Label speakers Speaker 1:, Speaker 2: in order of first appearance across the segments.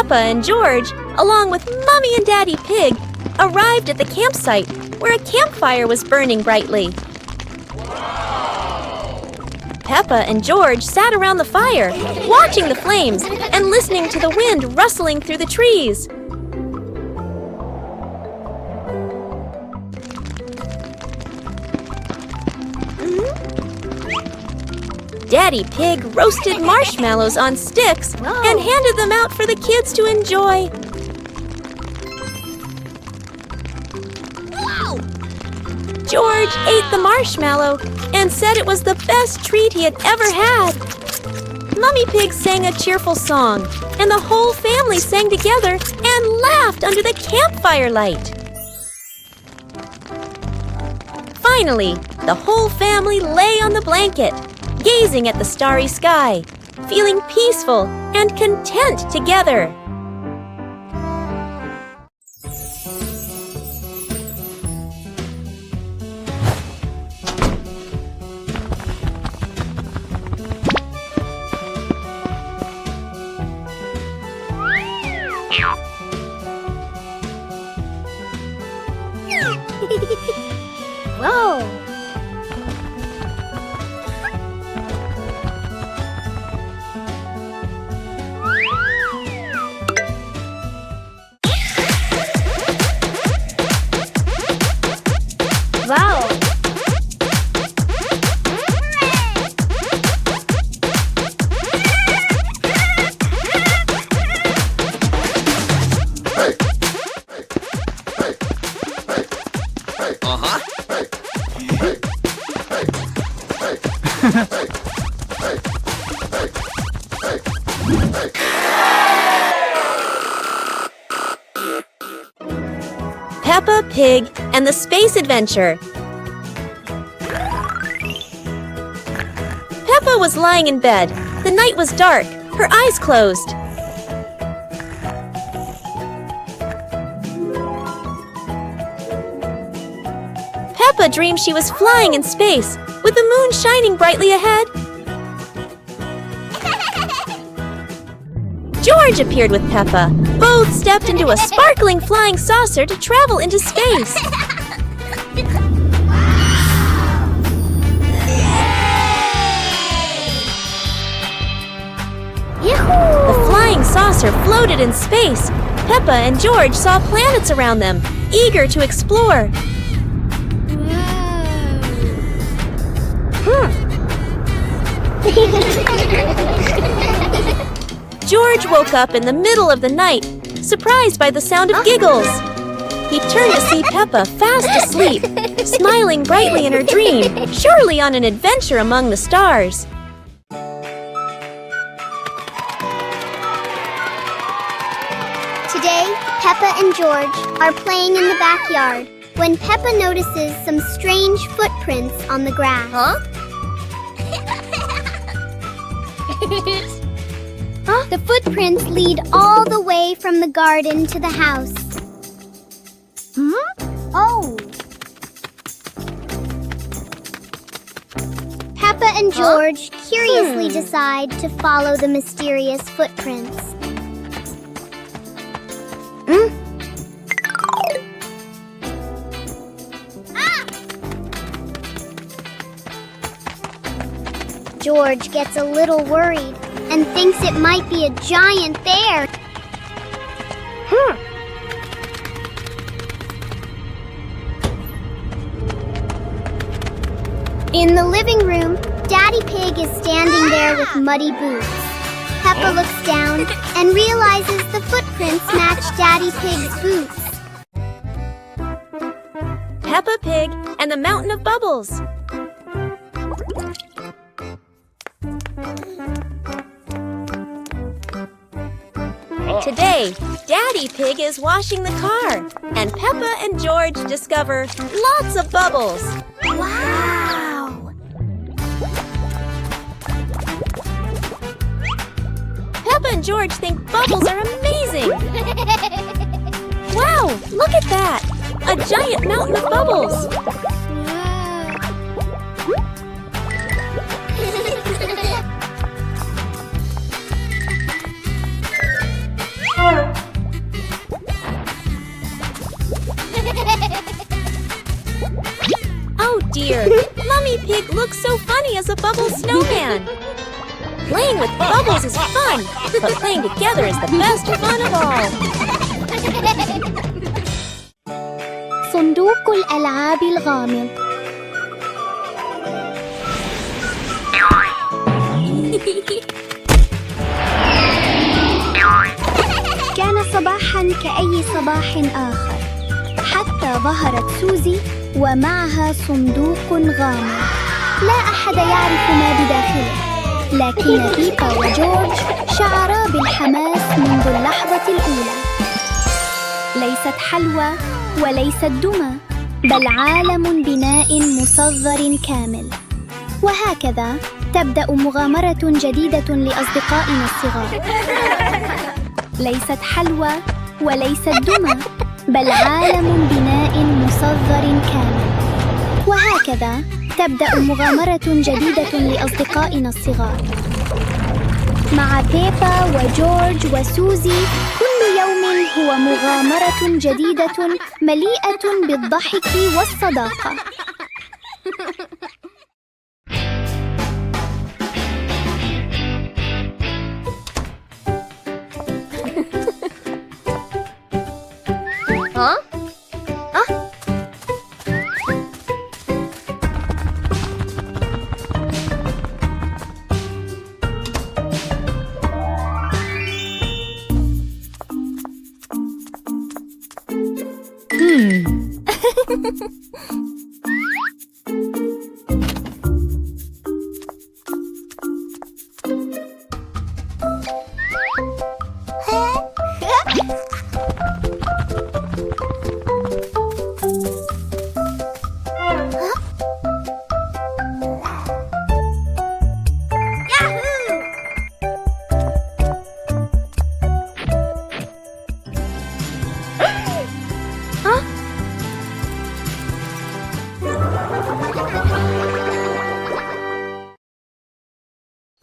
Speaker 1: Peppa and George, along with Mommy and Daddy Pig, arrived at the campsite where a campfire was burning brightly. Peppa and George sat around the fire, watching the flames and listening to the wind rustling through the trees. Daddy Pig roasted marshmallows on sticks and handed them out for the kids to enjoy. George ate the marshmallow and said it was the best treat he had ever had. Mummy Pig sang a cheerful song, and the whole family sang together and laughed under the campfire light. Finally, the whole family lay on the blanket, gazing at the starry sky, feeling peaceful and content together.
Speaker 2: Whoa! Wow!
Speaker 1: Peppa Pig and the Space Adventure. Peppa was lying in bed. The night was dark, her eyes closed. Peppa dreamed she was flying in space, with the moon shining brightly ahead. George appeared with Peppa. Both stepped into a sparkling flying saucer to travel into space. The flying saucer floated in space. Peppa and George saw planets around them, eager to explore. George woke up in the middle of the night, surprised by the sound of giggles. He turned to see Peppa fast asleep, smiling brightly in her dream, surely on an adventure among the stars.
Speaker 2: Today, Peppa and George are playing in the backyard when Peppa notices some strange footprints on the grass. The footprints lead all the way from the garden to the house. Oh! Peppa and George curiously decide to follow the mysterious footprints. George gets a little worried and thinks it might be a giant bear. In the living room, Daddy Pig is standing there with muddy boots. Peppa looks down and realizes the footprints match Daddy Pig's boots.
Speaker 1: Peppa Pig and the Mountain of Bubbles. Today, Daddy Pig is washing the car, and Peppa and George discover lots of bubbles.
Speaker 2: Wow!
Speaker 1: Peppa and George think bubbles are amazing. Wow, look at that! A giant mountain of bubbles. as a bubble snowman. Playing with bubbles is fun, but playing together is the best fun of all.
Speaker 2: صندوق الألعاب الغامض. كان صباحاً كأي صباح آخر، حتى ظهرت سوزي ومعها صندوق غامض. لا أحد يعرف ما بداخله، لكن بيبا وجورج شعرا بالحماس منذ اللحظة الأولى. ليست حلوى وليست دمى، بل عالم بناء مصغر كامل. وهكذا تبدأ مغامرة جديدة لأصدقائنا الصغار. ليست حلوى وليست دمى، بل عالم بناء مصغر كامل. وهكذا تبدأ مغامرة جديدة لأصدقائنا الصغار. مع بيبا وجورج وسوزي كل يوم هو مغامرة جديدة مليئة بالضحك والصداقة.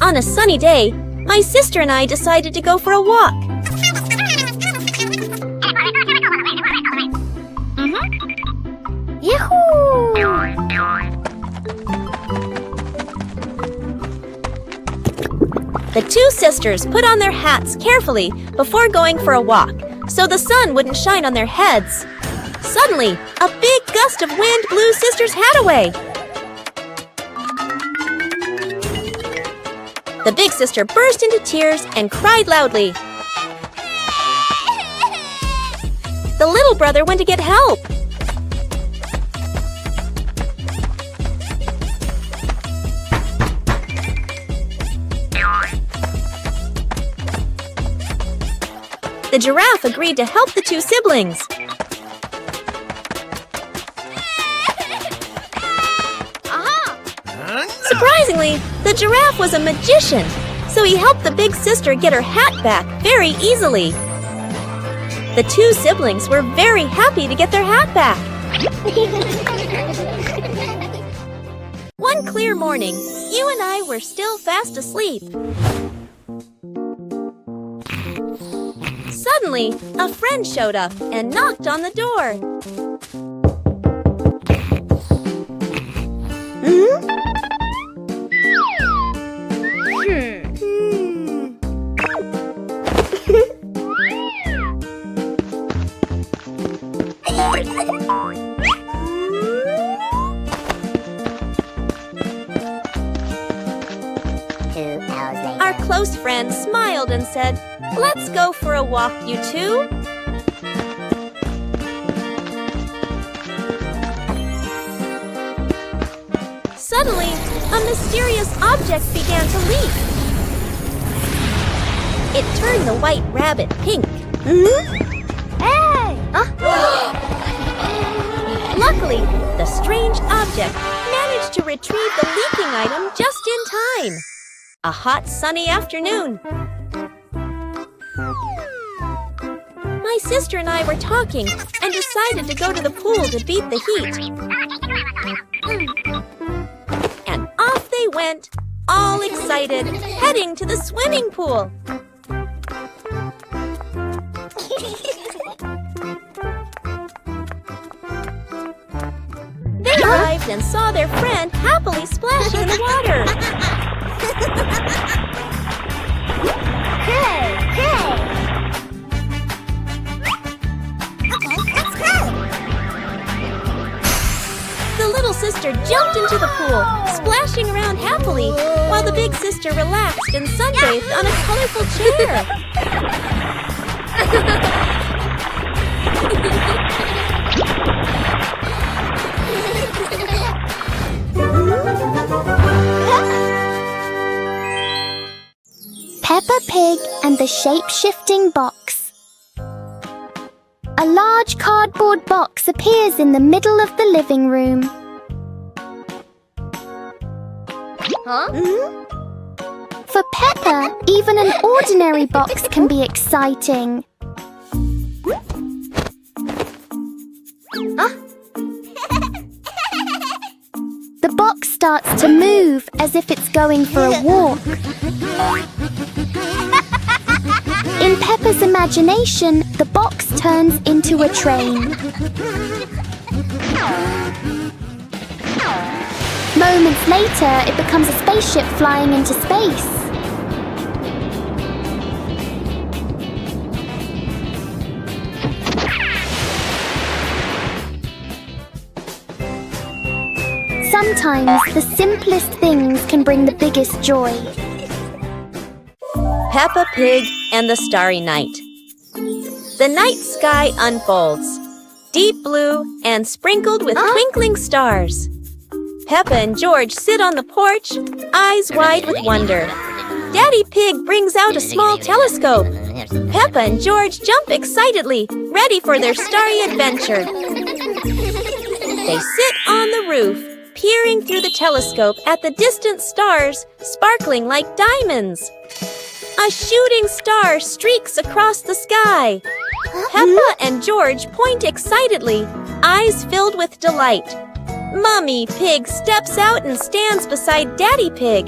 Speaker 1: On a sunny day, my sister and I decided to go for a walk.
Speaker 2: Yahoo!
Speaker 1: The two sisters put on their hats carefully before going for a walk, so the sun wouldn't shine on their heads. Suddenly, a big gust of wind blew Sister's hat away. The big sister burst into tears and cried loudly. The little brother went to get help. The giraffe agreed to help the two siblings. Surprisingly, the giraffe was a magician, so he helped the big sister get her hat back very easily. The two siblings were very happy to get their hat back. One clear morning, you and I were still fast asleep. Suddenly, a friend showed up and knocked on the door. Our close friend smiled and said, "Let's go for a walk, you two." Suddenly, a mysterious object began to leak. It turned the white rabbit pink.
Speaker 2: Hey!
Speaker 1: Luckily, the strange object managed to retrieve the leaking item just in time. A hot, sunny afternoon. My sister and I were talking and decided to go to the pool to beat the heat. And off they went, all excited, heading to the swimming pool. They arrived and saw their friend happily splashing in the water.
Speaker 2: Hey, hey! Okay, let's go!
Speaker 1: The little sister jumped into the pool, splashing around happily, while the big sister relaxed and sunbathed on a colorful chair.
Speaker 2: Peppa Pig and the Shape-Shifting Box. A large cardboard box appears in the middle of the living room.
Speaker 1: Huh?
Speaker 2: For Peppa, even an ordinary box can be exciting. The box starts to move as if it's going for a walk. In Peppa's imagination, the box turns into a train. Moments later, it becomes a spaceship flying into space. Sometimes the simplest things can bring the biggest joy.
Speaker 1: Peppa Pig and the Starry Night. The night sky unfolds, deep blue and sprinkled with twinkling stars. Peppa and George sit on the porch, eyes wide with wonder. Daddy Pig brings out a small telescope. Peppa and George jump excitedly, ready for their starry adventure. They sit on the roof, peering through the telescope at the distant stars, sparkling like diamonds. A shooting star streaks across the sky. Peppa and George point excitedly, eyes filled with delight. Mummy Pig steps out and stands beside Daddy Pig,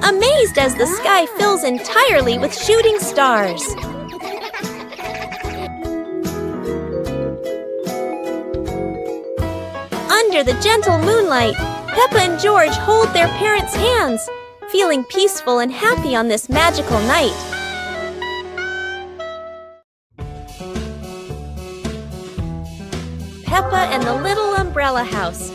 Speaker 1: amazed as the sky fills entirely with shooting stars. Under the gentle moonlight, Peppa and George hold their parents' hands, feeling peaceful and happy on this magical night. Peppa and the Little Umbrella House.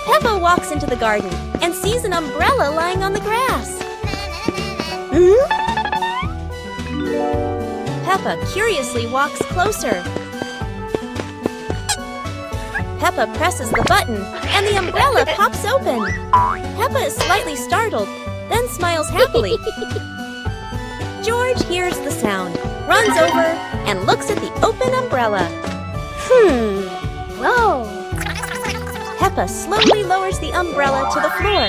Speaker 1: Peppa walks into the garden and sees an umbrella lying on the grass. Peppa curiously walks closer. Peppa presses the button, and the umbrella pops open. Peppa is slightly startled, then smiles happily. George hears the sound, runs over, and looks at the open umbrella.
Speaker 2: Whoa!
Speaker 1: Peppa slowly lowers the umbrella to the floor.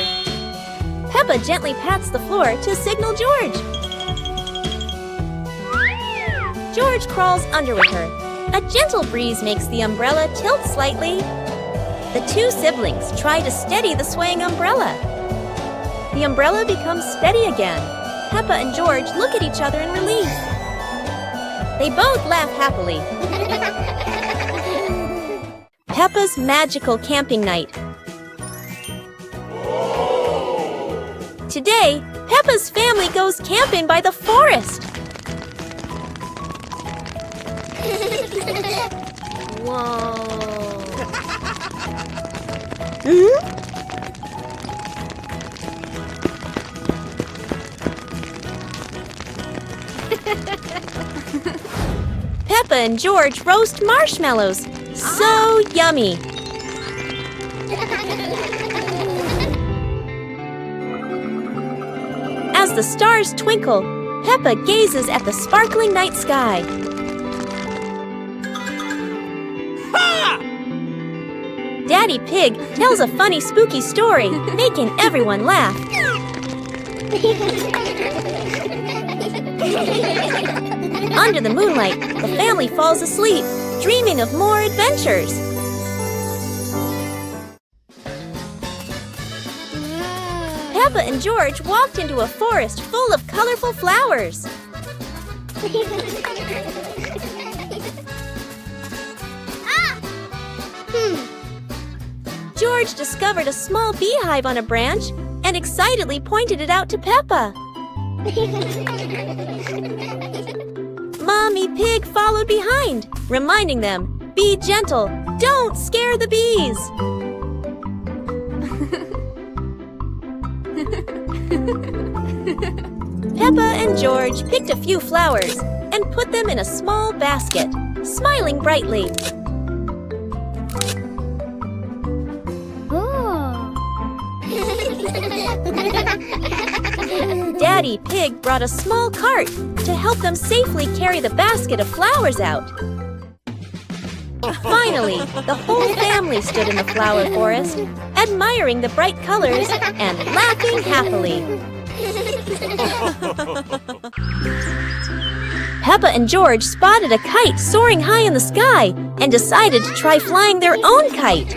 Speaker 1: Peppa gently pats the floor to signal George. George crawls under with her. A gentle breeze makes the umbrella tilt slightly. The two siblings try to steady the swaying umbrella. The umbrella becomes steady again. Peppa and George look at each other in relief. They both laugh happily. Peppa's magical camping night. Today, Peppa's family goes camping by the forest. Whoa. Peppa and George roast marshmallows. So yummy. As the stars twinkle, Peppa gazes at the sparkling night sky. Daddy Pig tells a funny, spooky story, making everyone laugh. Under the moonlight, the family falls asleep, dreaming of more adventures. Peppa and George walked into a forest full of colorful flowers. George discovered a small beehive on a branch and excitedly pointed it out to Peppa. Mommy Pig followed behind, reminding them, "Be gentle, don't scare the bees." Peppa and George picked a few flowers and put them in a small basket, smiling brightly. Daddy Pig brought a small cart to help them safely carry the basket of flowers out. Finally, the whole family stood in the flower forest, admiring the bright colors and laughing happily. Peppa and George spotted a kite soaring high in the sky and decided to try flying their own kite.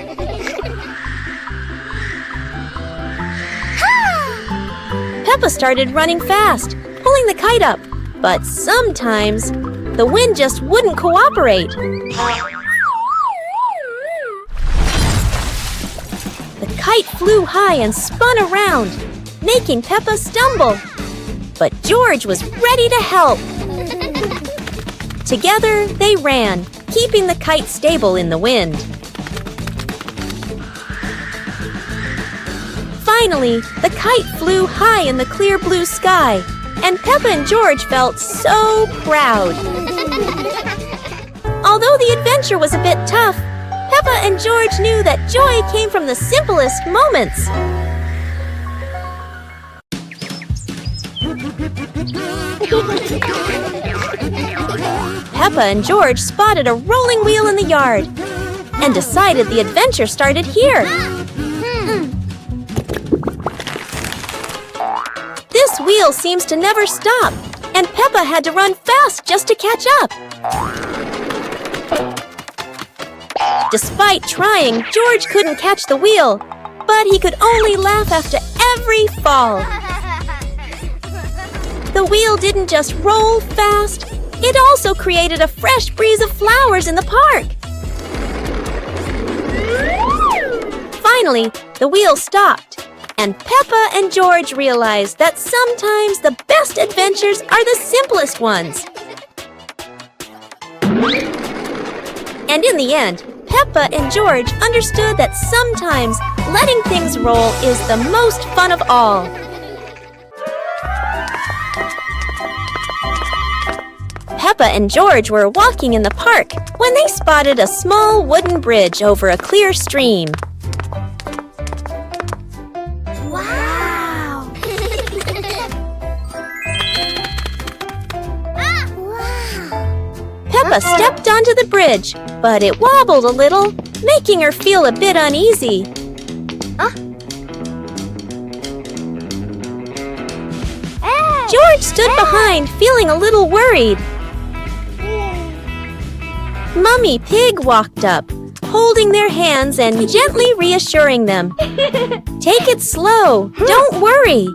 Speaker 1: Peppa started running fast, pulling the kite up, but sometimes the wind just wouldn't cooperate. The kite flew high and spun around, making Peppa stumble. But George was ready to help. Together, they ran, keeping the kite stable in the wind. Finally, the kite flew high in the clear blue sky, and Peppa and George felt so proud. Although the adventure was a bit tough, Peppa and George knew that joy came from the simplest moments. Peppa and George spotted a rolling wheel in the yard and decided the adventure started here. This wheel seems to never stop, and Peppa had to run fast just to catch up. Despite trying, George couldn't catch the wheel, but he could only laugh after every fall. The wheel didn't just roll fast, it also created a fresh breeze of flowers in the park. Finally, the wheel stopped, and Peppa and George realized that sometimes the best adventures are the simplest ones. And in the end, Peppa and George understood that sometimes letting things roll is the most fun of all. Peppa and George were walking in the park when they spotted a small wooden bridge over a clear stream.
Speaker 2: Wow!
Speaker 1: Peppa stepped onto the bridge, but it wobbled a little, making her feel a bit uneasy. George stood behind, feeling a little worried. Mummy Pig walked up, holding their hands and gently reassuring them. "Take it slow, don't worry."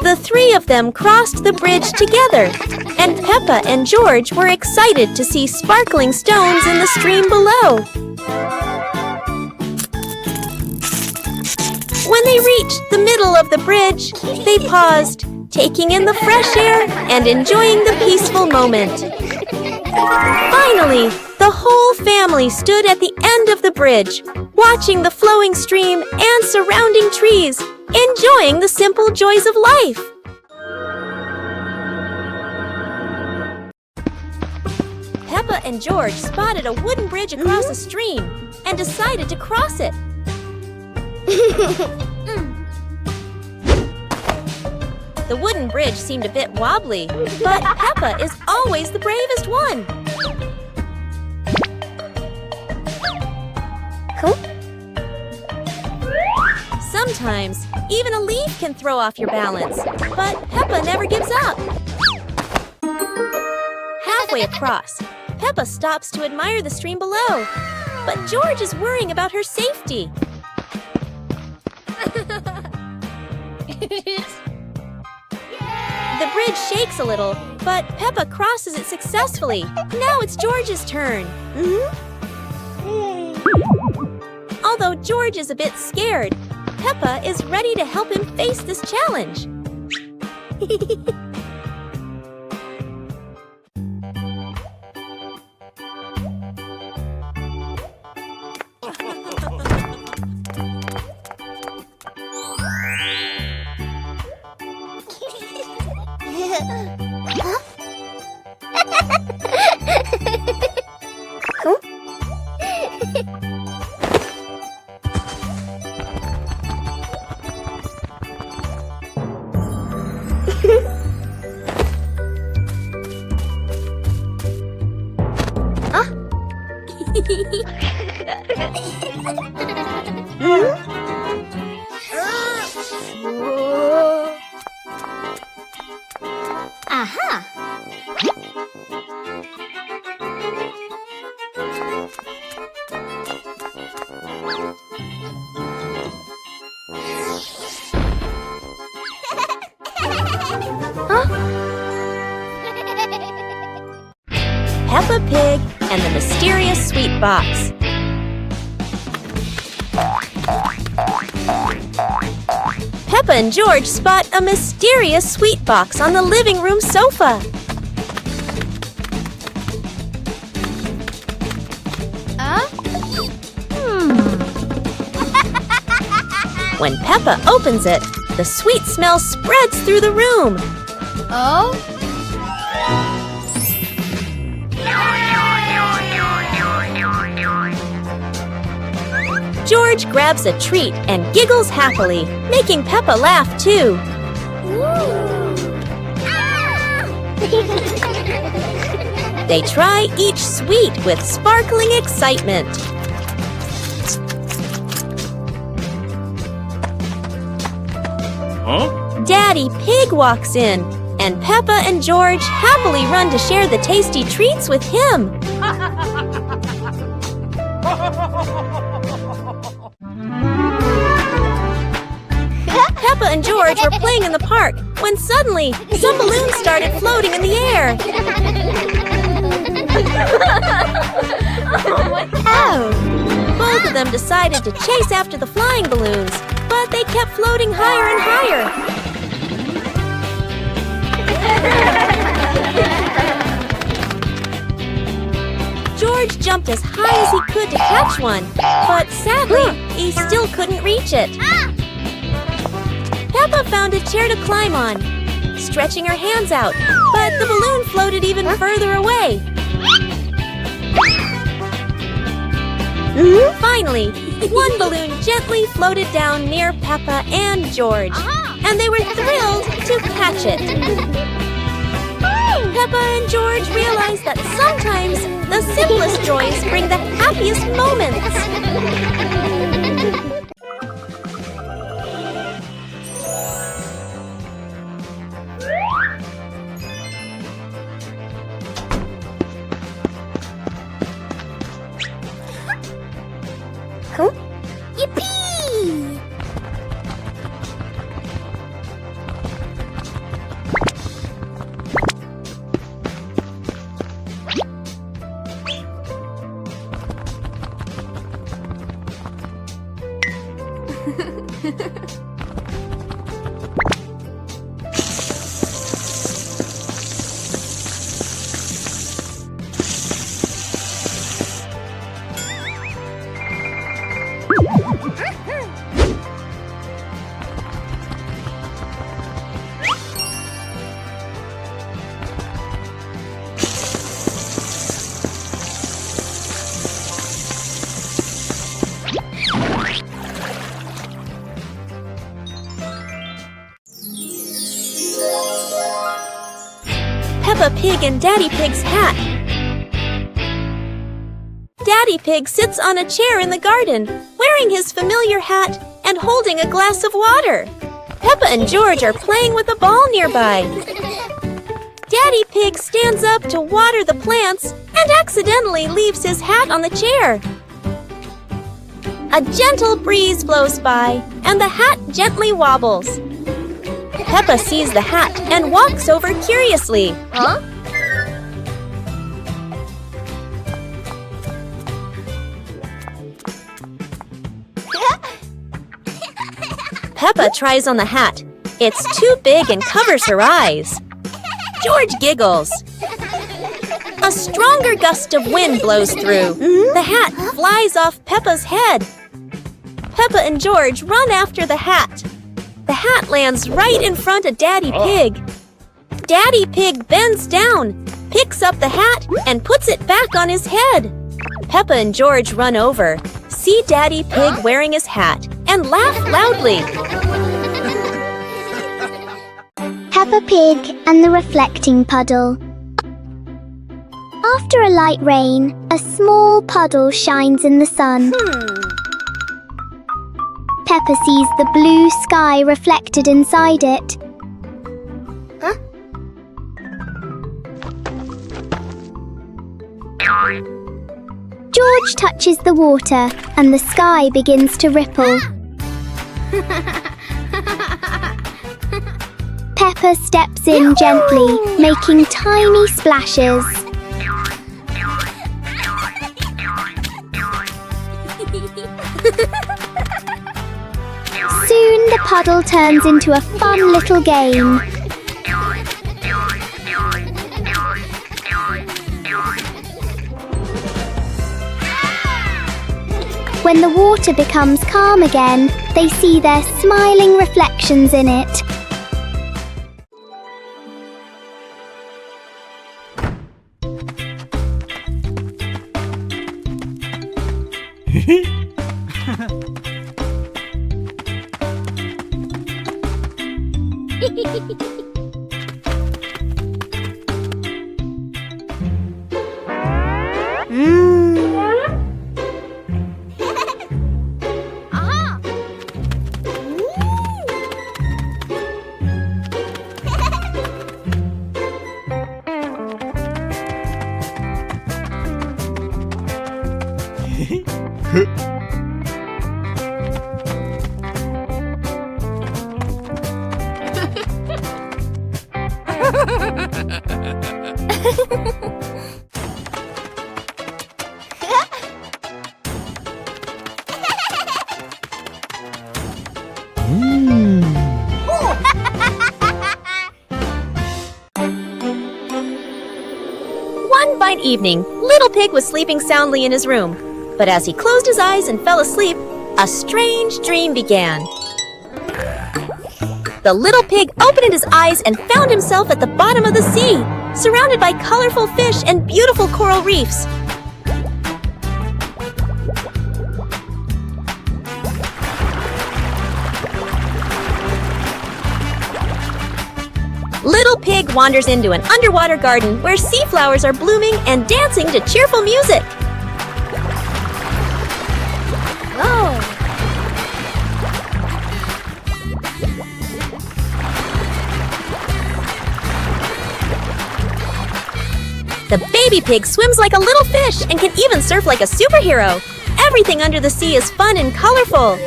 Speaker 1: The three of them crossed the bridge together, and Peppa and George were excited to see sparkling stones in the stream below. When they reached the middle of the bridge, they paused, taking in the fresh air and enjoying the peaceful moment. Finally, the whole family stood at the end of the bridge, watching the flowing stream and surrounding trees, enjoying the simple joys of life. Peppa and George spotted a wooden bridge across a stream and decided to cross it. The wooden bridge seemed a bit wobbly, but Peppa is always the bravest one. Sometimes, even a leaf can throw off your balance, but Peppa never gives up. Halfway across, Peppa stops to admire the stream below, but George is worrying about her safety. The bridge shakes a little, but Peppa crosses it successfully. Now it's George's turn. although George is a bit scared, Peppa is ready to help him face this challenge.
Speaker 2: Aha!
Speaker 1: Peppa Pig and the Mysterious Sweet Box. Peppa and George spot a mysterious sweet box on the living room sofa. When Peppa opens it, the sweet smell spreads through the room.
Speaker 2: Oh?
Speaker 1: George grabs a treat and giggles happily, making Peppa laugh too. They try each sweet with sparkling excitement. Daddy Pig walks in, and Peppa and George happily run to share the tasty treats with him. Peppa and George were playing in the park when suddenly some balloons started floating in the air. Both of them decided to chase after the flying balloons, but they kept floating higher and higher. George jumped as high as he could to catch one, but sadly, he still couldn't reach it. Peppa found a chair to climb on, stretching her hands out, but the balloon floated even further away. Finally, one balloon gently floated down near Peppa and George, and they were thrilled to catch it. Peppa and George realized that sometimes the simplest joys bring the happiest moments.
Speaker 2: Yippee!
Speaker 1: Peppa Pig and Daddy Pig's hat. Daddy Pig sits on a chair in the garden, wearing his familiar hat and holding a glass of water. Peppa and George are playing with a ball nearby. Daddy Pig stands up to water the plants and accidentally leaves his hat on the chair. A gentle breeze blows by, and the hat gently wobbles. Peppa sees the hat and walks over curiously.
Speaker 2: Huh?
Speaker 1: Peppa tries on the hat. It's too big and covers her eyes. George giggles. A stronger gust of wind blows through. The hat flies off Peppa's head. Peppa and George run after the hat. The hat lands right in front of Daddy Pig. Daddy Pig bends down, picks up the hat, and puts it back on his head. Peppa and George run over, see Daddy Pig wearing his hat, and laugh loudly.
Speaker 2: Peppa Pig and the Reflecting Puddle. After a light rain, a small puddle shines in the sun. Peppa sees the blue sky reflected inside it. George touches the water and the sky begins to ripple. Peppa steps in gently, making tiny splashes. Soon the puddle turns into a fun little game. When the water becomes calm again, they see their smiling reflections in it.
Speaker 1: One fine evening, Little Pig was sleeping soundly in his room. But as he closed his eyes and fell asleep, a strange dream began. The little pig opened his eyes and found himself at the bottom of the sea, surrounded by colorful fish and beautiful coral reefs. Little Pig wanders into an underwater garden where sea flowers are blooming and dancing to cheerful music. The baby pig swims like a little fish and can even surf like a superhero. Everything under the sea is fun and colorful.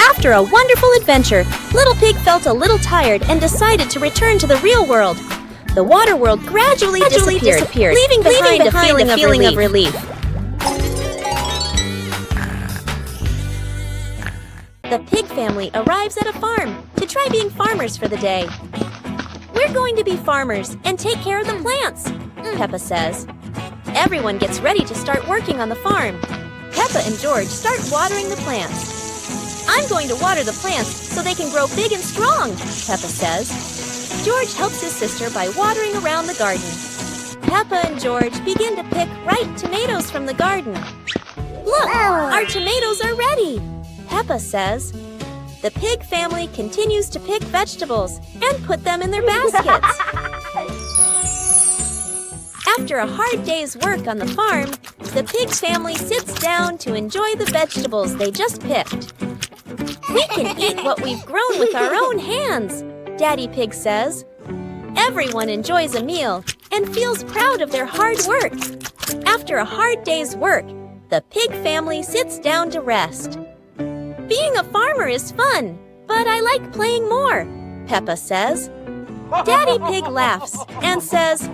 Speaker 1: After a wonderful adventure, Little Pig felt a little tired and decided to return to the real world. The water world gradually disappeared, leaving behind a feeling of relief. The pig family arrives at a farm to try being farmers for the day. We're going to be farmers and take care of the plants, Peppa says. Everyone gets ready to start working on the farm. Peppa and George start watering the plants. I'm going to water the plants so they can grow big and strong, Peppa says. George helps his sister by watering around the garden. Peppa and George begin to pick ripe tomatoes from the garden. Look, our tomatoes are ready, Peppa says. The pig family continues to pick vegetables and put them in their baskets. After a hard day's work on the farm, the pig family sits down to enjoy the vegetables they just picked. We can eat what we've grown with our own hands, Daddy Pig says. Everyone enjoys a meal and feels proud of their hard work. After a hard day's work, the pig family sits down to rest. Being a farmer is fun, but I like playing more, Peppa says. Daddy Pig laughs and says,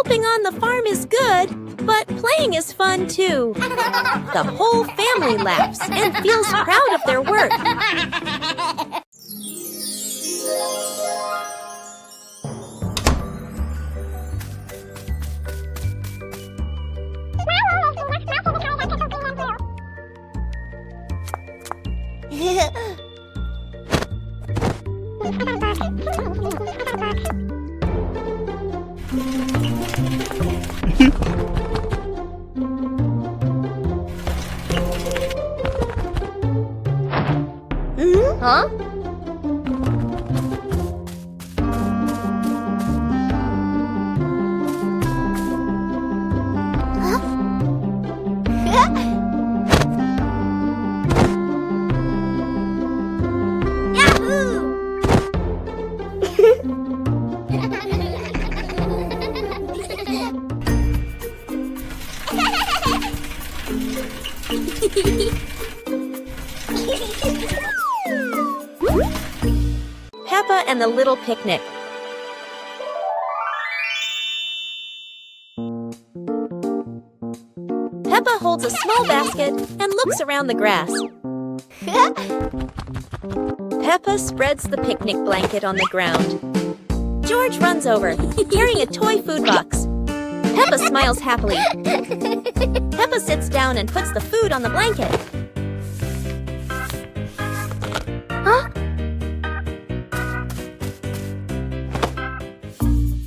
Speaker 1: Helping on the farm is good, but playing is fun too. The whole family laughs and feels proud of their work.
Speaker 2: Huh?
Speaker 1: Peppa and the Little Picnic. Peppa holds a small basket and looks around the grass. Peppa spreads the picnic blanket on the ground. George runs over, carrying a toy food box. Peppa smiles happily. Peppa sits down and puts the food on the blanket.
Speaker 2: Huh?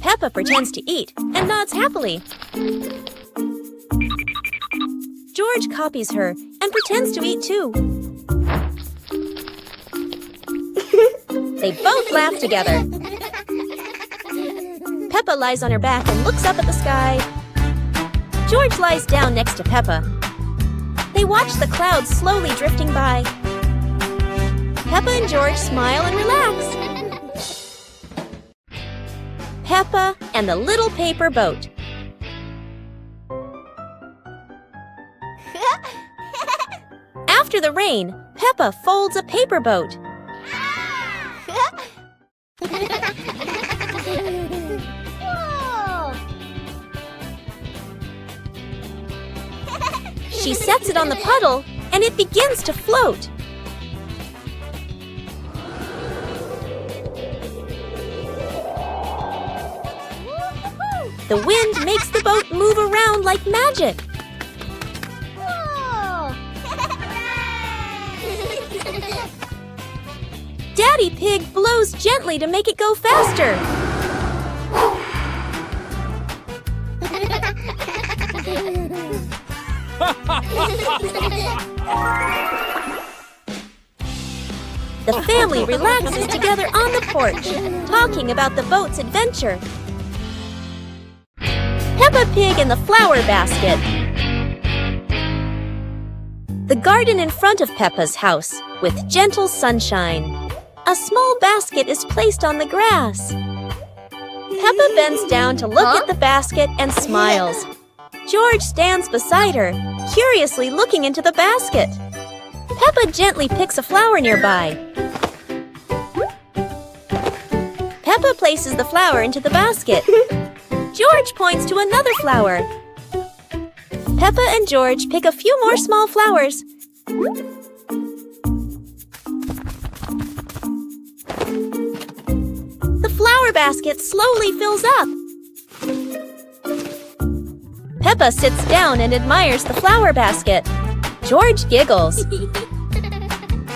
Speaker 1: Peppa pretends to eat and nods happily. George copies her and pretends to eat too. They both laugh together. Peppa lies on her back and looks up at the sky. George lies down next to Peppa. They watch the clouds slowly drifting by. Peppa and George smile and relax. Peppa and the Little Paper Boat. After the rain, Peppa folds a paper boat. She sets it on the puddle, and it begins to float. The wind makes the boat move around like magic. Daddy Pig blows gently to make it go faster. The family relaxes together on the porch, talking about the boat's adventure. Peppa Pig in the flower basket. The garden in front of Peppa's house, with gentle sunshine. A small basket is placed on the grass. Peppa bends down to look at the basket and smiles. George stands beside her, curiously looking into the basket. Peppa gently picks a flower nearby. Peppa places the flower into the basket. George points to another flower. Peppa and George pick a few more small flowers. The flower basket slowly fills up. Peppa sits down and admires the flower basket. George giggles.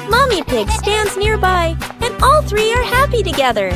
Speaker 1: Mommy Pig stands nearby, and all three are happy together.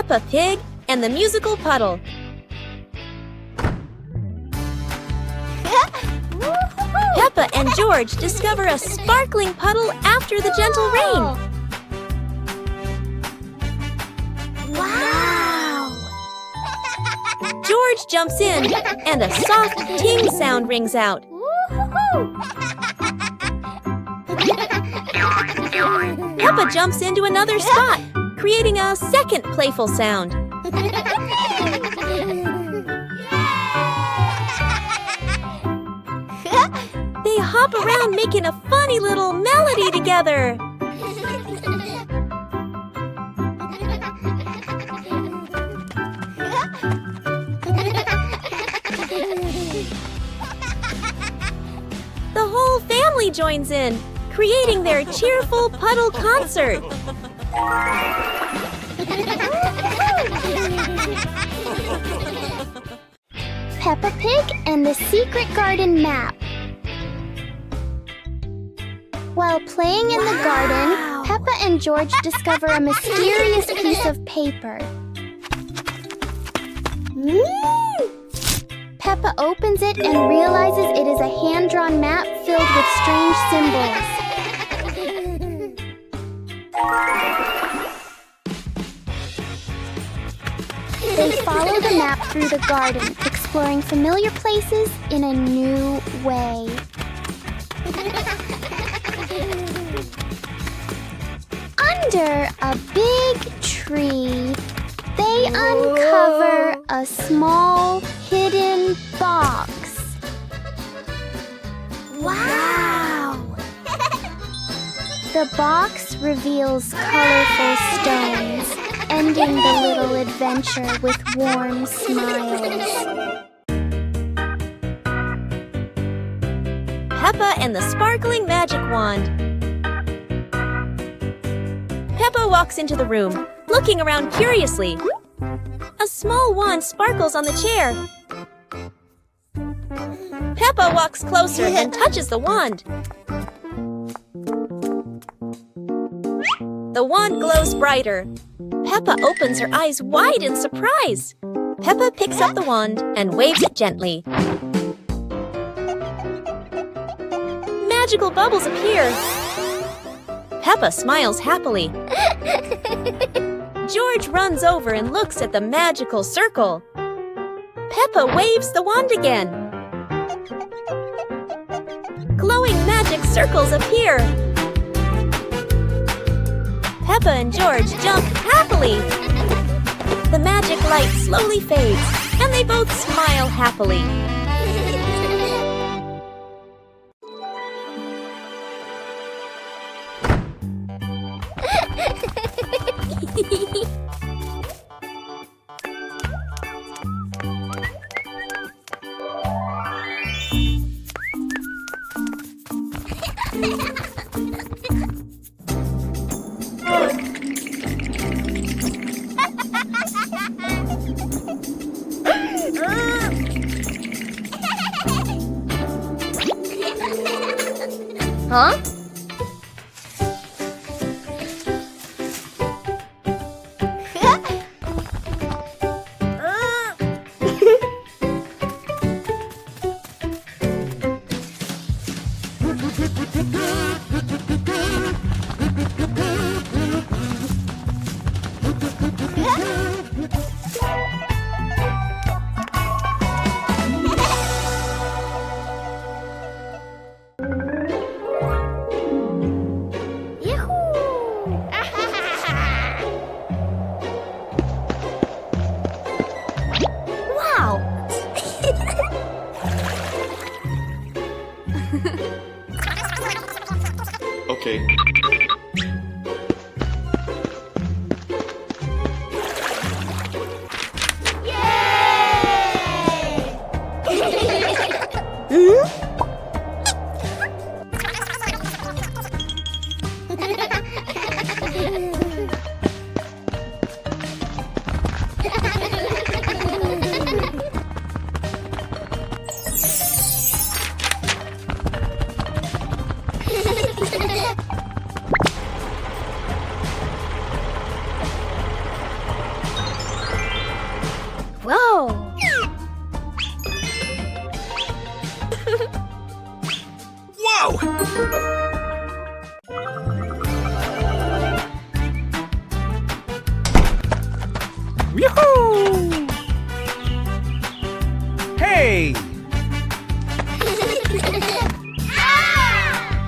Speaker 1: Peppa Pig and the Musical Puddle. Peppa and George discover a sparkling puddle after the gentle rain.
Speaker 2: Wow!
Speaker 1: George jumps in, and a soft ting sound rings out. Peppa jumps into another spot, creating a second playful sound. They hop around making a funny little melody together. The whole family joins in, creating their cheerful puddle concert.
Speaker 2: Peppa Pig and the Secret Garden Map. While playing in the garden, Peppa and George discover a mysterious piece of paper. Peppa opens it and realizes it is a hand-drawn map filled with strange symbols. They follow the map through the garden, exploring familiar places in a new way. Under a big tree, they uncover a small hidden box. Wow! The box reveals colorful stones, ending the little adventure with warm smiles.
Speaker 1: Peppa and the Sparkling Magic Wand. Peppa walks into the room, looking around curiously. A small wand sparkles on the chair. Peppa walks closer and touches the wand. The wand glows brighter. Peppa opens her eyes wide in surprise. Peppa picks up the wand and waves it gently. Magical bubbles appear. Peppa smiles happily. George runs over and looks at the magical circle. Peppa waves the wand again. Glowing magic circles appear. Peppa and George jump happily. The magic light slowly fades, and they both smile happily.
Speaker 2: Huh?
Speaker 3: Okay.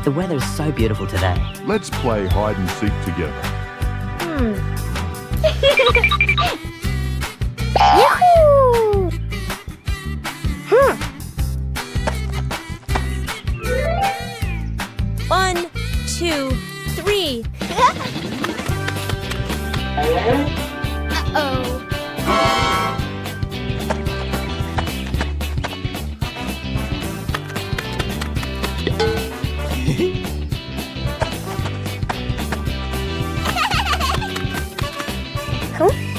Speaker 4: The weather's so beautiful today.
Speaker 5: Let's play hide and seek together.
Speaker 2: Yahoo!
Speaker 1: 1, 2, 3.
Speaker 2: Uh-oh. Huh?